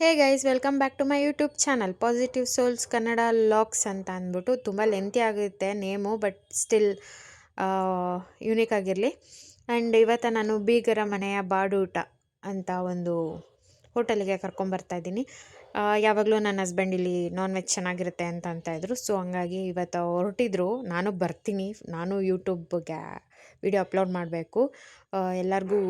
Hey guys welcome back to my YouTube channel positive souls Kannada vlogs ಅಂತ ಅಂದ್ಬಿಟ್ಟು ತುಂಬ lengthy ಆಗುತ್ತೆ ನೇಮು ಬಟ್ ಸ್ಟಿಲ್ ಯೂನಿಕ್ ಆಗಿರಲಿ. And ಇವತ್ತು ನಾನು ಬೀಗರ ಮನೆಯ ಬಾಡೂಟ ಅಂತ ಒಂದು ಹೋಟೆಲಿಗೆ ಕರ್ಕೊಂಬರ್ತಾಯಿದ್ದೀನಿ. ಯಾವಾಗಲೂ ನನ್ನ ಹಸ್ಬೆಂಡ್ ಇಲ್ಲಿ ನಾನ್ ವೆಜ್ ಚೆನ್ನಾಗಿರುತ್ತೆ ಅಂತ ಇದ್ರು. ಸೊ ಹಂಗಾಗಿ ಇವತ್ತು ಹೊರಟಿದ್ರು. ನಾನು ಬರ್ತೀನಿ, ನಾನು ಯೂಟ್ಯೂಬ್ಗೆ ವಿಡಿಯೋ ಅಪ್ಲೋಡ್ ಮಾಡಬೇಕು, ಎಲ್ಲರಿಗೂ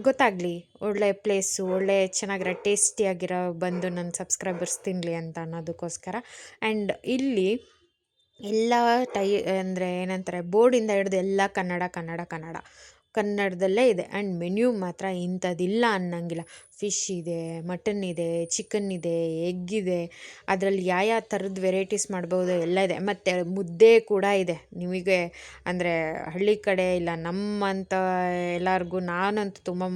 ಗೊತ್ತಾಗಲಿ, ಒಳ್ಳೆ ಪ್ಲೇಸು, ಒಳ್ಳೆ ಚೆನ್ನಾಗಿರೋ ಟೇಸ್ಟಿಯಾಗಿರೋ ಬಂದು ನನ್ನ ಸಬ್ಸ್ಕ್ರೈಬರ್ಸ್ ತಿನ್ನಲಿ ಅಂತ ಅನ್ನೋದಕ್ಕೋಸ್ಕರ. ಆ್ಯಂಡ್ ಇಲ್ಲಿ ಎಲ್ಲ ಅಂದರೆ ಏನಂತಾರೆ, ಬೋರ್ಡಿಂದ ಹಿಡ್ದು ಎಲ್ಲ ಕನ್ನಡ ಕನ್ನಡ ಕನ್ನಡ ಕನ್ನಡದಲ್ಲೇ ಇದೆ. ಆ್ಯಂಡ್ ಮೆನ್ಯೂ ಮಾತ್ರ ಇಂಥದ್ದಿಲ್ಲ ಅನ್ನಂಗಿಲ್ಲ. ಫಿಶ್ ಇದೆ, ಮಟನ್ ಇದೆ, ಚಿಕನ್ ಇದೆ, ಎಗ್ ಇದೆ, ಅದರಲ್ಲಿ ಯಾವ ಥರದ ವೆರೈಟೀಸ್ ಮಾಡ್ಬೋದು ಎಲ್ಲ ಇದೆ. ಮತ್ತು ಮುದ್ದೆ ಕೂಡ ಇದೆ. ನಿಮಗೆ ಅಂದರೆ ಹಳ್ಳಿ ಕಡೆ ಇಲ್ಲ ನಮ್ಮಂಥ ಎಲ್ಲರಿಗೂ, ನಾನಂತೂ ತುಂಬ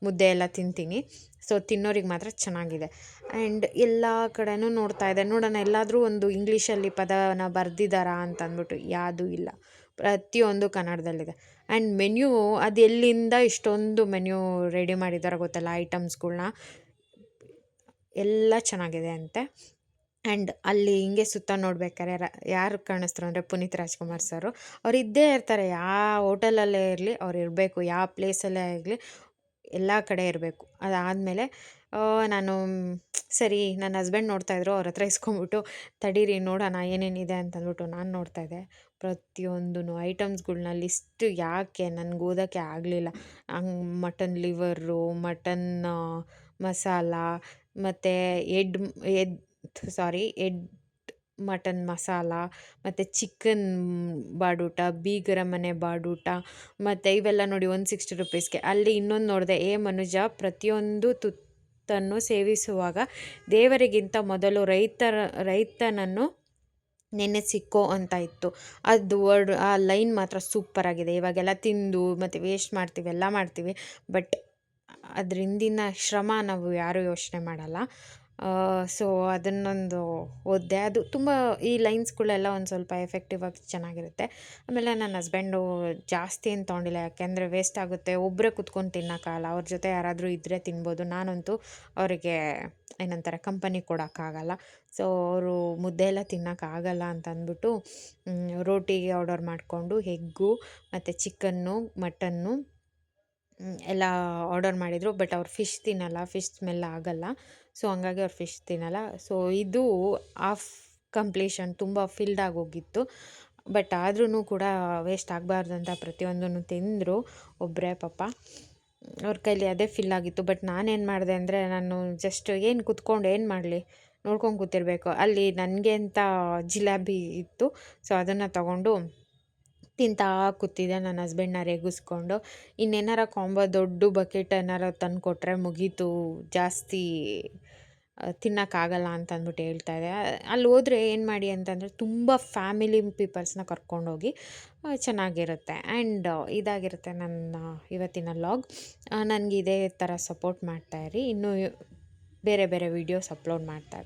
ಮುದ್ದೆ ಎಲ್ಲ ತಿಂತೀನಿ. ಸೊ ತಿನ್ನೋರಿಗೆ ಮಾತ್ರ ಚೆನ್ನಾಗಿದೆ. ಆ್ಯಂಡ್ ಎಲ್ಲ ಕಡೆನೂ ನೋಡ್ತಾ ಇದೆ, ನೋಡೋಣ ಎಲ್ಲಾದರೂ ಒಂದು ಇಂಗ್ಲೀಷಲ್ಲಿ ಪದನ ಬರೆದಿದ್ದಾರಾ ಅಂತ ಅಂದ್ಬಿಟ್ಟು. ಯಾವುದೂ ಇಲ್ಲ, ಪ್ರತಿಯೊಂದು ಕನ್ನಡದಲ್ಲಿದೆ. ಆ್ಯಂಡ್ ಮೆನ್ಯೂ ಅದು ಎಲ್ಲಿಂದ ಇಷ್ಟೊಂದು ಮೆನ್ಯೂ ರೆಡಿ ಮಾಡಿದಾರೋ ಗೊತ್ತಲ್ಲ, ಐಟಮ್ಸ್ಗಳ್ನ ಎಲ್ಲ ಚೆನ್ನಾಗಿದೆ ಅಂತೆ. ಆ್ಯಂಡ್ ಅಲ್ಲಿ ಹಿಂಗೆ ಸುತ್ತ ನೋಡ್ಬೇಕಾದ್ರೆ ಯಾರು ಕಾಣಿಸ್ತರು ಅಂದರೆ ಪುನೀತ್ ರಾಜ್ಕುಮಾರ್ ಸರು. ಅವ್ರು ಇದ್ದೇ ಇರ್ತಾರೆ, ಯಾವ ಹೋಟೆಲಲ್ಲೇ ಇರಲಿ ಅವ್ರು ಇರಬೇಕು, ಯಾವ ಪ್ಲೇಸಲ್ಲೇ ಆಗಲಿ ಎಲ್ಲ ಕಡೆ ಇರಬೇಕು. ಅದಾದಮೇಲೆ ನಾನು ಸರಿ, ನನ್ನ ಹಸ್ಬೆಂಡ್ ನೋಡ್ತಾಯಿದ್ರು, ಅವ್ರ ಹತ್ರ ಇಸ್ಕೊಂಬಿಟ್ಟು ತಡೀರಿ ನೋಡೋಣ ಏನೇನಿದೆ ಅಂತಂದ್ಬಿಟ್ಟು ನಾನು ನೋಡ್ತಾಯಿದ್ದೆ. ಪ್ರತಿಯೊಂದು ಐಟಮ್ಸ್ಗಳ್ನ ಲಿಸ್ಟು ಯಾಕೆ ನನಗೆ ಓದೋಕ್ಕೆ ಆಗಲಿಲ್ಲ. ಹಂಗೆ ಮಟನ್ ಲಿವರು, ಮಟನ್ ಮಸಾಲ, ಮತ್ತು ಎಡ್ ಮಟನ್ ಮಸಾಲ, ಮತ್ತು ಚಿಕನ್ ಬಾಡೂಟ, ಬೀಗರ ಮನೆ ಬಾಡೂಟ, ಮತ್ತು ಇವೆಲ್ಲ ನೋಡಿ 160 ರುಪೀಸ್ಗೆ. ಅಲ್ಲಿ ಇನ್ನೊಂದು ನೋಡಿದೆ, ಮನುಜ ಪ್ರತಿಯೊಂದು ತುತ್ತನ್ನು ಸೇವಿಸುವಾಗ ದೇವರಿಗಿಂತ ಮೊದಲು ರೈತನನ್ನು ನೆನೆಸಿಕೋ ಅಂತ ಇತ್ತು. ಅದು ವರ್ಡ್, ಆ ಲೈನ್ ಮಾತ್ರ ಸೂಪರಾಗಿದೆ. ಇವಾಗೆಲ್ಲ ತಿಂದು ಮತ್ತು ವೇಸ್ಟ್ ಮಾಡ್ತೀವಿ, ಎಲ್ಲ ಮಾಡ್ತೀವಿ, ಬಟ್ ಅದ್ರ ಹಿಂದಿನ ಶ್ರಮ ನಾವು ಯಾರೂ ಯೋಚನೆ ಮಾಡಲ್ಲ. ಸೊ ಅದನ್ನೊಂದು ಓದಿದೆ. ಅದು ತುಂಬ, ಈ ಲೈನ್ಸ್ಗಳೆಲ್ಲ ಒಂದು ಸ್ವಲ್ಪ ಎಫೆಕ್ಟಿವ್ ಆಗಿ ಚೆನ್ನಾಗಿರುತ್ತೆ. ಆಮೇಲೆ ನನ್ನ ಹಸ್ಬೆಂಡು ಜಾಸ್ತಿ ಏನು ತೊಗೊಂಡಿಲ್ಲ, ಯಾಕೆಂದರೆ ವೇಸ್ಟ್ ಆಗುತ್ತೆ, ಒಬ್ಬರೇ ಕುತ್ಕೊಂಡು ತಿನ್ನೋಕ್ಕಾಗಲ್ಲ. ಅವ್ರ ಜೊತೆ ಯಾರಾದರೂ ಇದ್ದರೆ ತಿನ್ಬೋದು. ನಾನಂತೂ ಅವರಿಗೆ ಏನಂತಾರೆ, ಕಂಪನಿ ಕೊಡೋಕ್ಕಾಗಲ್ಲ. ಸೊ ಅವರು ಮುದ್ದೆ ಎಲ್ಲ ತಿನ್ನೋಕ್ಕಾಗಲ್ಲ ಅಂತ ಅಂದ್ಬಿಟ್ಟು ರೋಟಿಗೆ ಆರ್ಡರ್ ಮಾಡಿಕೊಂಡು ಎಗ್ಗು ಮತ್ತು ಚಿಕನ್ನು, ಮಟನ್ನು ಎಲ್ಲ ಆರ್ಡರ್ ಮಾಡಿದರು. ಬಟ್ ಅವ್ರು ಫಿಶ್ ತಿನ್ನಲ್ಲ, ಫಿಶ್ ಸ್ಮೆಲ್ ಆಗಲ್ಲ. ಸೊ ಹಂಗಾಗಿ ಅವ್ರು ಫಿಶ್ ತಿನ್ನಲ್ಲ. ಸೊ ಇದು ಆಫ್ ಕಂಪ್ಲೀಷನ್, ತುಂಬ ಫಿಲ್ಡ್ ಆಗೋಗಿತ್ತು. ಬಟ್ ಆದ್ರೂ ಕೂಡ ವೇಸ್ಟ್ ಆಗಬಾರ್ದು ಅಂತ ಪ್ರತಿಯೊಂದನ್ನು ತಿಂದರು ಒಬ್ಬರೇ ಪಾಪ. ಅವ್ರ ಕೈಲಿ ಅದೇ ಫಿಲ್ ಆಗಿತ್ತು. ಬಟ್ ನಾನೇನು ಮಾಡಿದೆ ಅಂದರೆ, ನಾನು ಜಸ್ಟ್ ಏನು ಕುತ್ಕೊಂಡು ಏನು ಮಾಡಲಿ, ನೋಡ್ಕೊಂಡು ಕೂತಿರ್ಬೇಕು. ಅಲ್ಲಿ ನನಗೆ ಅಂತ ಜಿಲೇಬಿ ಇತ್ತು. ಸೊ ಅದನ್ನು ತಗೊಂಡು ತಿಂತಾ ಕೂತಿದ್ದೆ, ನನ್ನ ಹಸ್ಬೆಂಡ್ನ ರೇಗಿಸ್ಕೊಂಡು. ಇನ್ನೇನಾರ ಕಾಂಬೋ ದೊಡ್ಡ ಬಕೆಟ್ ಏನಾರ ತಂದು ಕೊಟ್ಟರೆ ಮುಗೀತು, ಜಾಸ್ತಿ ತಿನ್ನೋಕ್ಕಾಗಲ್ಲ ಅಂತ ಅಂದ್ಬಿಟ್ಟು ಹೇಳ್ತಾಯಿದ್ದೆ. ಅಲ್ಲಿ ಹೋದರೆ ಏನು ಮಾಡಿ ಅಂತಂದರೆ, ತುಂಬ ಫ್ಯಾಮಿಲಿ ಪೀಪಲ್ಸ್ನ ಕರ್ಕೊಂಡೋಗಿ, ಚೆನ್ನಾಗಿರುತ್ತೆ. ಆ್ಯಂಡ್ ಇದಾಗಿರುತ್ತೆ ನನ್ನ ಇವತ್ತಿನ ಲಾಗ್. ನನಗೆ ಇದೇ ಥರ ಸಪೋರ್ಟ್ ಮಾಡ್ತಾಯಿರಿ. ಇನ್ನೂ ಬೇರೆ ಬೇರೆ ವೀಡಿಯೋಸ್ ಅಪ್ಲೋಡ್ ಮಾಡ್ತಾ